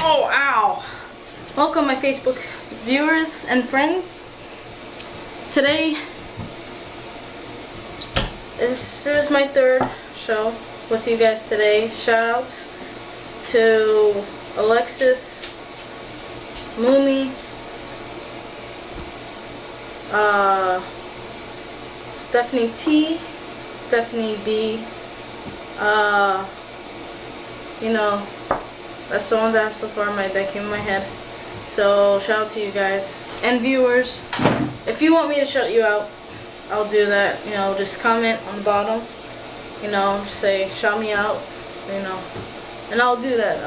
Oh, ow. Welcome my Facebook viewers and friends. Today, this is my third show with you guys today. Shoutouts to Alexis, Moomy, Stephanie T, Stephanie B, that's the one that so far that came in my head. So shout out to you guys and viewers. If you want me to shout you out, I'll do that. Just comment on the bottom. Just say shout me out. And I'll do that.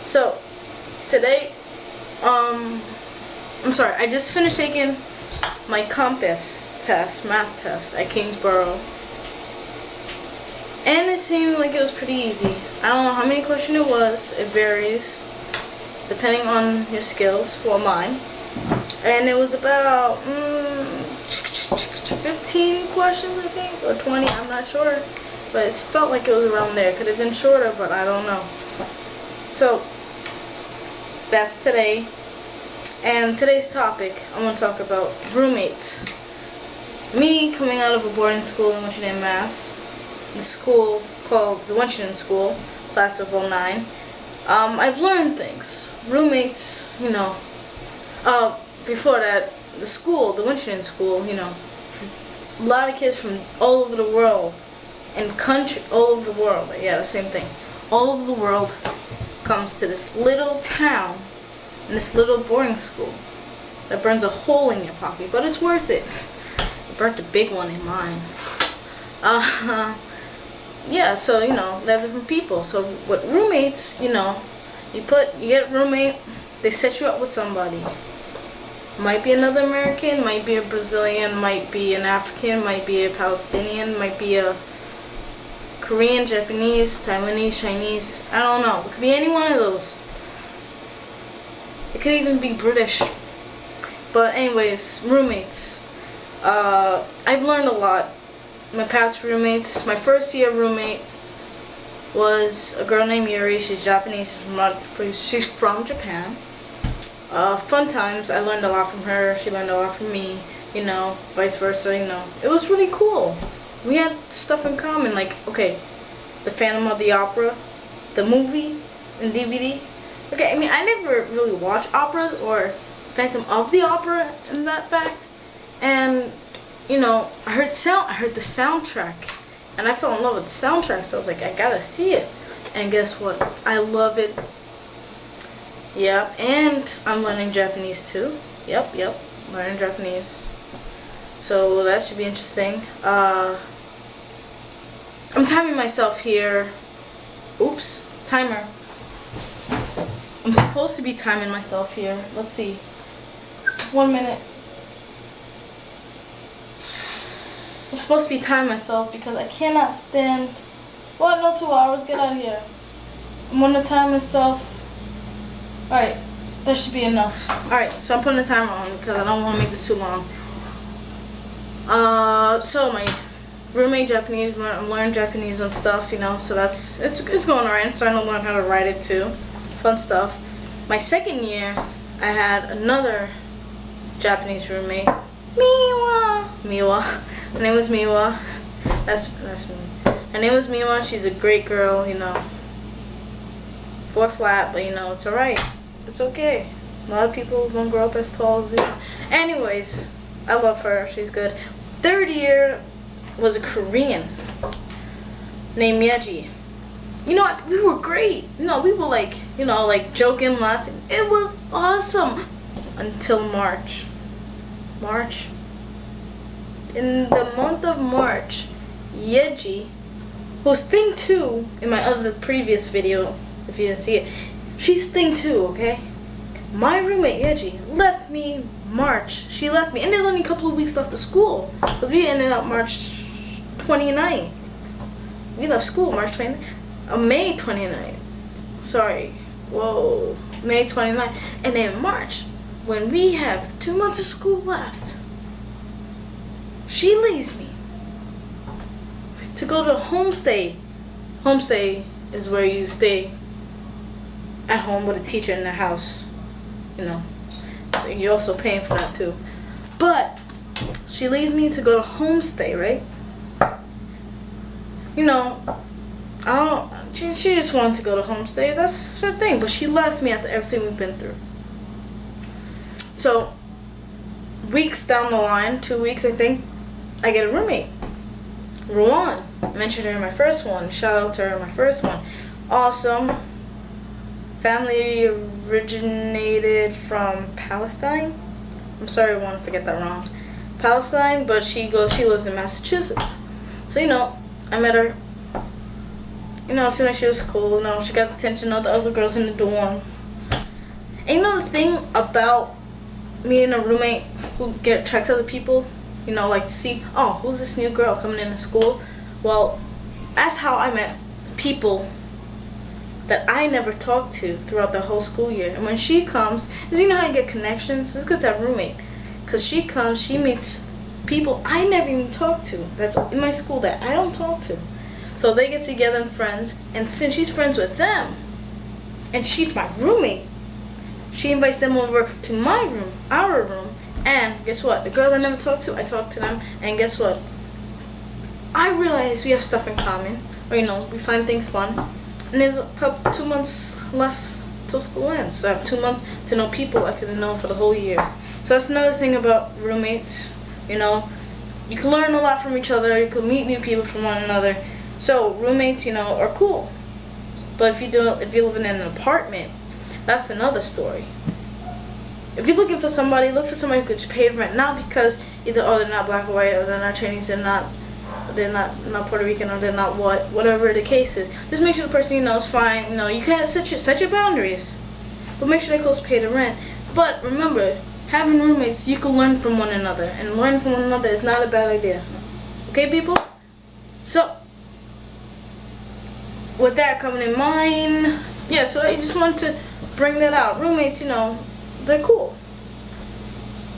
So today, I'm sorry. I just finished taking my Compass test, math test at Kingsborough. And it seemed like it was pretty easy. I don't know how many questions it was. It varies depending on your skills. Well, mine. And it was about 15 questions, I think, or 20. I'm not sure. But it felt like it was around there. Could have been shorter, but I don't know. So, that's today. And today's topic, I'm going to talk about roommates. Me coming out of a boarding school in Winchendon, Mass. The school called the Winchendon School, class of 09. I've learned things. Roommates, before that, the school, the Winchendon School, a lot of kids from all over the world, and country, all over the world, yeah, the same thing. All over the world comes to this little town, and this little boarding school that burns a hole in your pocket, but it's worth it. It burnt a big one in mine. Yeah, so they're different people. So with roommates, you get a roommate, they set you up with somebody. Might be another American, might be a Brazilian, might be an African, might be a Palestinian, might be a Korean, Japanese, Taiwanese, Chinese. I don't know. It could be any one of those. It could even be British. But anyways, roommates. I've learned a lot. My past roommates, my first year roommate was a girl named Yuri. She's Japanese. She's from Japan. Fun times. I learned a lot from her. She learned a lot from me. Vice versa. It was really cool. We had stuff in common. Like, okay, the Phantom of the Opera, the movie and DVD. Okay, I mean, I never really watched operas or Phantom of the Opera in that fact, and I heard the soundtrack, and I fell in love with the soundtrack, so I was like, I gotta see it. And guess what? I love it. Yep, and I'm learning Japanese too. Yep, learning Japanese. So that should be interesting. I'm timing myself here. Oops, timer. I'm supposed to be timing myself here. Let's see. 1 minute. I'm supposed to be timing myself because I cannot stand. What? No, 2 hours. Get out of here. I'm gonna time myself. Alright, that should be enough. Alright, so I'm putting the timer on because I don't want to make this too long. So my roommate Japanese, I'm learning Japanese and stuff, so it's going alright. I'm starting to learn how to write it too. Fun stuff. My second year, I had another Japanese roommate. Miwa. Her name was Miwa. That's me. Her name was Miwa. She's a great girl, 4 flat, but it's alright. It's okay. A lot of people don't grow up as tall as we do. Anyways, I love her. She's good. Third year was a Korean named Yeji. We were great. We were like joking, laughing. It was awesome until March. In the month of March, Yeji, who's thing 2 in my other previous video, if you didn't see it, she's thing 2, okay? My roommate Yeji left me March. She left me, and there's only a couple of weeks left of school, because we ended up March 29th. We left school March 29th. May 29th. Sorry. Whoa. May 29th. And then March, when we have 2 months of school left, she leaves me to go to homestay. Homestay is where you stay at home with a teacher in the house, you know. So you're also paying for that too. But she leaves me to go to homestay, right? You know, I don't. She just wanted to go to homestay. That's her thing. But she left me after everything we've been through. So weeks down the line, 2 weeks I think, I get a roommate. Ruan. I mentioned her in my first one. Shout out to her in my first one. Awesome. Family originated from Palestine. I'm sorry, I want to forget that wrong. Palestine, but she lives in Massachusetts. So, you know, I met her. You know, it seemed like she was cool. You know, she got the attention of the other girls in the dorm. And you know the thing about me and a roommate who attracts other people? You know, like to see, oh, who's this new girl coming into school? Well, that's how I met people that I never talked to throughout the whole school year. And when she comes, because you know how you get connections? It's good to have a roommate. Because she comes, she meets people I never even talked to. That's in my school that I don't talk to. So they get together and friends. And since she's friends with them, and she's my roommate, she invites them over to my room, our room. And guess what? The girls I never talked to, I talk to them. And guess what? I realize we have stuff in common. Or, you know, we find things fun. And there's 2 months left till school ends. So I have 2 months to know people I could have known for the whole year. So that's another thing about roommates. You know, you can learn a lot from each other. You can meet new people from one another. So roommates, you know, are cool. But if you're living in an apartment, that's another story. If you're looking for somebody, look for somebody who could pay rent. Not because either, oh, they're not black or white, or they're not Chinese, they're not Puerto Rican, or they're not whatever the case is. Just make sure the person you know is fine. You know, you can't set your boundaries, but make sure they're close to pay the rent. But remember, having roommates, you can learn from one another, and learning from one another is not a bad idea. Okay, people? So, with that coming in mind, yeah, so I just wanted to bring that out. Roommates, you know, they're cool.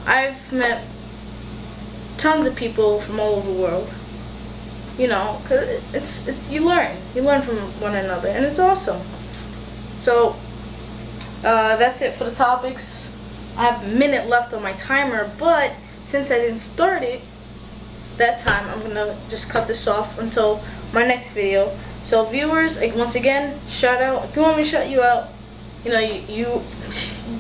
I've met tons of people from all over the world. You know, cause it's you learn from one another, and it's awesome. So that's it for the topics. I have a minute left on my timer, but since I didn't start it that time, I'm gonna just cut this off until my next video. So viewers, like, once again, shout out. If you want me to shout you out, you know, you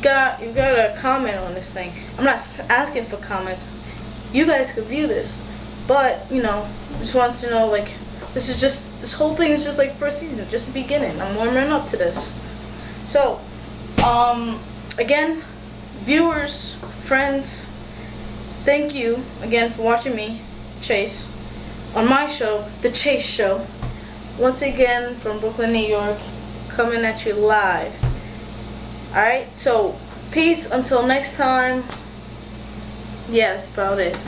got a comment on this thing. I'm not asking for comments. You guys could view this. But, you know, just wants to know, like, this whole thing is just like first season, just the beginning. I'm warming up to this. So, again, viewers, friends, thank you again for watching me, Chase, on my show, The Chase Show. Once again, from Brooklyn, New York, coming at you live. Alright, so, peace until next time. Yeah, that's about it.